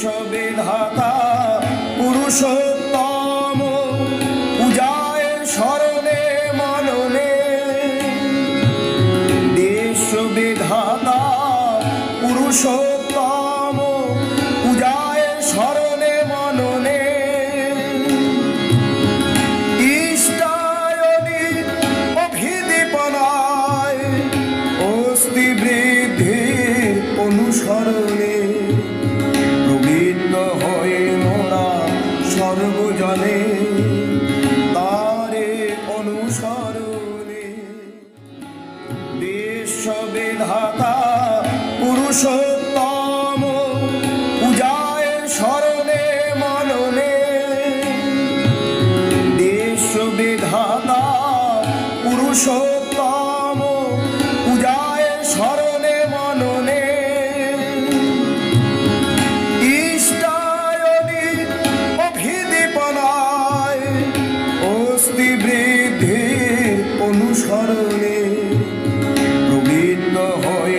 বিধাতা পুরুষোত্তম পূজায় স্মরণে মননে দেশ বিধাতা পুরুষোত্তম পূজায় স্মরণে মননে ইষ্টায়নি অভিদীপনায় অস্তি বৃদ্ধির অনুসরণে সর্বজনে তারে অনুসরণে বিশ্ববিধাতা পুরুষোত্তম পূজায় স্মরণে মননে বিশ্ববিধাতা পুরুষোত্তম পূজায় স্মরণে মননে অস্তি বৃদ্ধির অনুসরণে